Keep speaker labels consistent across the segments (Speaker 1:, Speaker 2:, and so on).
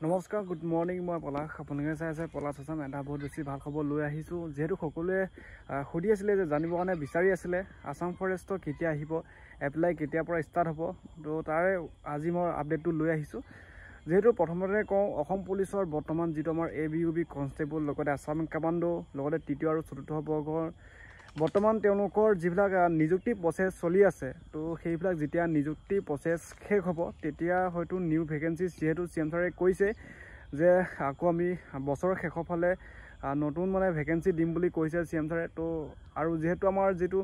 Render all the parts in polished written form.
Speaker 1: নমস্কাৰ, good morning. মই পলাশ, আপোনালোকে চাই আছে পলাশ আছাম। এটা বহুত বেছি ভাল খবৰ লৈ আহিছোঁ। যিহেতু সকলোৱে সুধি আছিলে যে জানিবৰ কাৰণে বিচাৰি আছিলে আছাম ফৰেষ্টৰ কেতিয়া আহিব, এপ্লাই কেতিয়াৰ পৰা ষ্টাৰ্ট হ'ব। তো তাৰে আজি মই আপডেটটো লৈ আহিছোঁ। যিহেতু প্ৰথমতে কওঁ, অসম পুলিচৰ বৰ্তমান যিটো আমাৰ ABUB কনষ্টেবল, লগতে আছাম কামাণ্ডো, লগতে তৃতীয় আৰু চতুৰ্থ বৰ্গৰ বৰ্তমান তেওঁলোকৰ যিবিলাক নিযুক্তি প্ৰচেছ চলি আছে, তো সেইবিলাক যেতিয়া নিযুক্তি প্ৰচেছ শেষ হ'ব তেতিয়া হয়তো নিউ ভেকেঞ্চিজ, যিহেতু CM ছাৰে কৈছে যে আকৌ আমি বছৰৰ শেষৰ ফালে নতুন ভেকেঞ্চি দিম বুলি কৈছে CM ছাৰে। তো আৰু যিহেতু আমাৰ যিটো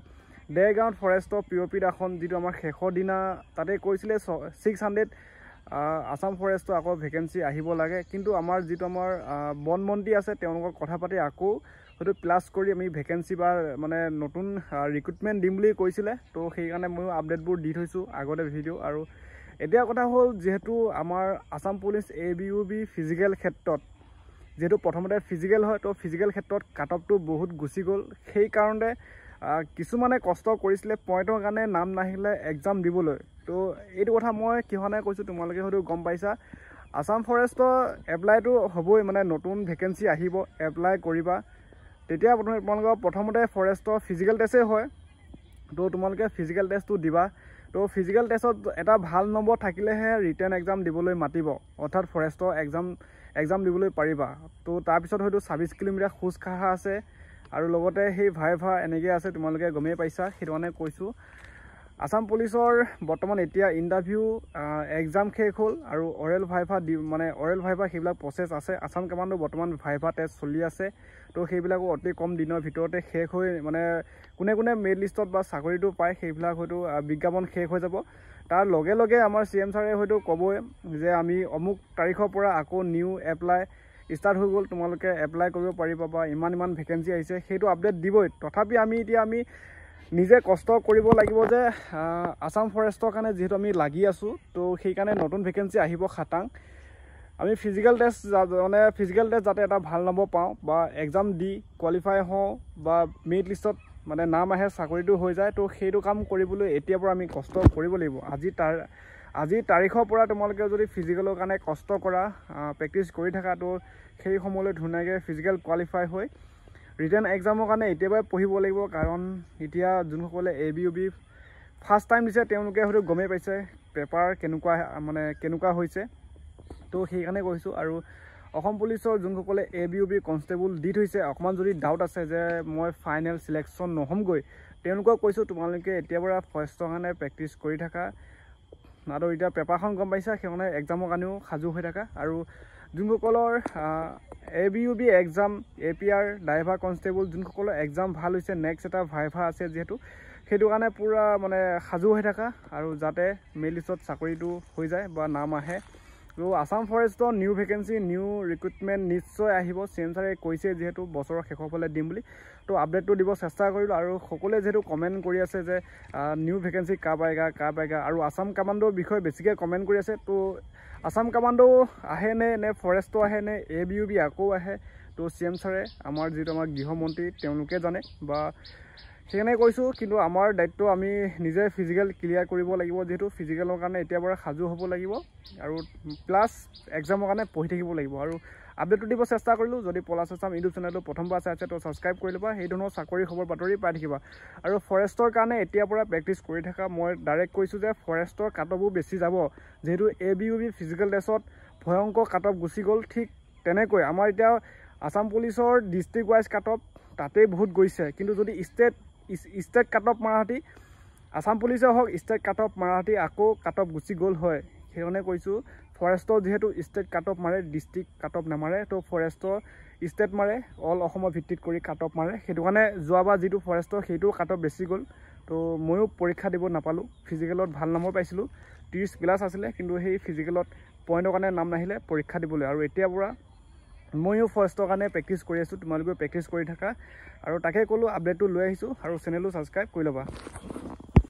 Speaker 1: দেৰগাঁৱত ফৰেষ্টৰ POP দাখন যিটো আমাৰ শেষৰ দিনা তাতে কৈছিলে 600 আছাম ফৰেষ্টৰ আকৌ ভেকেঞ্চি আহিব লাগে, কিন্তু আমাৰ যিটো আমাৰ বন মন্ত্ৰী আছে তেওঁলোকৰ কথা পাতি আকৌ হয়তো প্লাছ কৰি আমি ভেকেঞ্চি বা নতুন ৰিক্ৰুটমেণ্ট দিম বুলি কৈছিলে। তো সেইকাৰণে ময়ো আপডেটবোৰ দি থৈছোঁ আগতে ভিডিঅ'। আৰু এতিয়া কথা হ'ল, যিহেতু আমাৰ আছাম পুলিচ ABUB ফিজিকেল ক্ষেত্ৰত যিহেতু প্ৰথমতে ফিজিকেল হয়, তো ফিজিকেল ক্ষেত্ৰত কাট অফটো বহুত গুচি গ'ল। সেইকাৰণে কিছুমানে কষ্ট কৰিছিলে পইণ্টৰ কাৰণে নাম নাহিলে এক্সাম দিবলৈ। তো এইটো কথা মই কিহনে কৈছোঁ তোমালোকে হয়তো গম পাইছা। আছাম ফৰেষ্টৰ এপ্লাইটো হ'বই, নতুন ভেকেঞ্চি আহিব, এপ্লাই কৰিবা। তেতিয়া তোমালোকৰ প্ৰথমতে ফৰেষ্টৰ ফিজিকেল টেষ্টেই হয়, তো তোমালোকে ফিজিকেল টেষ্টটো দিবা। তো ফিজিকেল টেষ্টত এটা ভাল নম্বৰ থাকিলেহে ৰিটেন এক্সাম দিবলৈ মাতিব, অৰ্থাৎ ফৰেষ্টৰ এক্সাম দিবলৈ পাৰিবা। তো তাৰপিছত হয়তো 26 কিলোমিটাৰ খোজ কঢ়া আছে, আৰু লগতে সেই ভাইভা এনেকৈ আছে, তোমালোকে গমেই পাইছা। সেইটো কাৰণে কৈছোঁ, আছাম পুলিচৰ বৰ্তমান এতিয়া ইণ্টাৰভিউ এক্সাম শেষ হ'ল, আৰু অৰেল ভাইভা সেইবিলাক প্ৰচেছ আছে। আছাম কামাণ্ডো বৰ্তমান ভাইভা টেষ্ট চলি আছে। তো সেইবিলাকো অতি কম দিনৰ ভিতৰতে শেষ হৈ কোনে কোনে মেৰিট লিষ্টত বা চাকৰিটো পায় সেইবিলাক হয়তো বিজ্ঞাপন শেষ হৈ যাব। তাৰ লগে লগে আমাৰ CM ছাৰে হয়তো ক'বই যে আমি অমুক তাৰিখৰ পৰা আকৌ নিউ এপ্লাই ষ্টাৰ্ট হৈ গ'ল, তোমালোকে এপ্লাই কৰিব পাৰিবা বা ইমান ভেকেঞ্চি আহিছে, সেইটো আপডেট দিবই। তথাপি আমি নিজে কষ্ট কৰিব লাগিব যে আছাম ফৰেষ্টৰ কাৰণে যিহেতু আমি লাগি আছোঁ, তো সেইকাৰণে নতুন ভেকেঞ্চি আহিব খাটাং। আমি ফিজিকেল টেষ্ট যাতে এটা ভাল নম্বৰ পাওঁ বা এক্সাম দি কোৱালিফাই হওঁ বা মেৰিট লিষ্টত নাম আহে, চাকৰিটো হৈ যায়। তো সেইটো কাম কৰিবলৈ এতিয়াৰ পৰা আমি কষ্ট কৰিব লাগিব। আজিৰ তাৰিখৰ পৰা তোমালোকে যদি ফিজিকেলৰ কাৰণে কষ্ট কৰা, প্ৰেক্টিচ কৰি থাকা, তো সেই সময়লৈ ধুনীয়াকৈ ফিজিকেল কোৱালিফাই হৈ ৰিটেন এক্সামৰ কাৰণে এতিয়াৰ পৰাই পঢ়িব লাগিব। কাৰণ এতিয়া যোনসকলে ABUB ফাৰ্ষ্ট টাইম দিছে তেওঁলোকে হয়তো গমেই পাইছে পেপাৰ কেনেকুৱা হৈছে। তো সেইকাৰণে কৈছোঁ। আৰু অসম পুলিচৰ যোনসকলে ABUB কনষ্টেবল দি থৈছে, অকণমান যদি ডাউট আছে যে মই ফাইনেল চিলেকশ্যন নহ'মগৈ, তেওঁলোকক কৈছোঁ তোমালোকে এতিয়াৰ পৰা ফৰেষ্টৰ কাৰণে প্ৰেক্টিচ কৰি থাকা, আৰু এতিয়া পেপাৰখন গম পাইছা, সেইকাৰণে এক্সামৰ কাৰণেও সাজু হৈ থাকা। আৰু যোনসকলৰ ABUB exam, APR driver constable যোনসকলৰ এক্সাম ভাল হৈছে, নেক্সট এটা ভাইভা আছে যিহেতু, সেইটো কাৰণে পূৰা সাজু হৈ থাকা, আৰু যাতে মেৰিট লিষ্টত চাকৰিটো হৈ যায় বা নাম আহে। তো আছাম ফৰেষ্টৰ নিউ ভেকেঞ্চি, নিউ ৰিক্ৰুটমেণ্ট নিশ্চয় আহিব। CM ছাৰে কৈছে যিহেতু বছৰৰ শেষৰ ফালে দিম বুলি, তো আপডেটটো দিব চেষ্টা কৰিলোঁ। আৰু সকলোৱে যিহেতু কমেণ্ট কৰি আছে যে নিউ ভেকেঞ্চি কাৰ পায়গা, আৰু আছাম কামাণ্ডোৰ বিষয়ে বেছিকৈ কমেণ্ট কৰি আছে। তো আছাম কামাণ্ডো আহে নে ফৰেষ্টৰ আহে নে ABUB আকৌ আহে, তো CM ছাৰে আমাৰ গৃহমন্ত্ৰী তেওঁলোকে জানে, বা সেইকাৰণে কৈছোঁ। কিন্তু আমাৰ দায়িত্ব আমি নিজে ফিজিকেল ক্লিয়াৰ কৰিব লাগিব, যিহেতু ফিজিকেলৰ কাৰণে এতিয়াৰ পৰা সাজু হ'ব লাগিব, আৰু প্লাছ এক্সামৰ কাৰণে পঢ়ি থাকিব লাগিব। আৰু আপডেটটো দিব চেষ্টা কৰিলোঁ। যদি পলাশ আছাম ইউটিউব চেনেলটো প্ৰথমবাৰ চাই আছে, তো ছাবস্ক্ৰাইব কৰি ল'বা, সেই ধৰণৰ চাকৰি খবৰ বাতৰি পাই থাকিবা। আৰু ফৰেষ্টৰ কাৰণে এতিয়াৰ পৰা প্ৰেক্টিচ কৰি থাকা। মই ডাইৰেক্ট কৈছোঁ যে ফৰেষ্টৰ কাট অফো বেছি যাব, যিহেতু ABUB ফিজিকেল টেষ্টত ভয়ংকৰ কাট অফ গুচি গ'ল। ঠিক তেনেকৈ আমাৰ এতিয়া আছাম পুলিচৰ ডিষ্ট্ৰিক্ট ৱাইজ কাট অফ তাতেই বহুত গৈছে, কিন্তু যদি ষ্টেট কাট অফ মাৰাহেঁতি, আছাম পুলিচে হওক ষ্টেট কাট অফ মাৰাহেঁতি আকৌ কাট অফ গুচি গ'ল হয়। সেইকাৰণে কৈছোঁ, ফৰেষ্টৰ যিহেতু ষ্টেট কাট অফ মাৰে, ডিষ্ট্ৰিক্ট কাট অফ নামাৰে, তো ফৰেষ্টৰ ষ্টেট মাৰে, অল অসমৰ ভিত্তিত কৰি কাট অফ মাৰে। সেইটো কাৰণে যোৱাবাৰ যিটো ফৰেষ্টৰ সেইটো কাট অফ বেছি গ'ল। তো ময়ো পৰীক্ষা দিব নাপালোঁ, ফিজিকেলত ভাল নম্বৰ পাইছিলোঁ, 30+ আছিলে, কিন্তু সেই ফিজিকেলত পইণ্টৰ কাৰণে নাম নাহিলে পৰীক্ষা দিবলৈ। আৰু এতিয়াৰ পৰা ময়ো ফৰেষ্টৰ কাৰণে প্ৰেক্টিচ কৰি আছোঁ, তোমালোকেও প্ৰেক্টিচ কৰি থাকা। আৰু তাকে ক'লোঁ, আপডেটটো লৈ আহিছোঁ, আৰু চেনেলটো ছাবস্ক্ৰাইব কৰি ল'বা।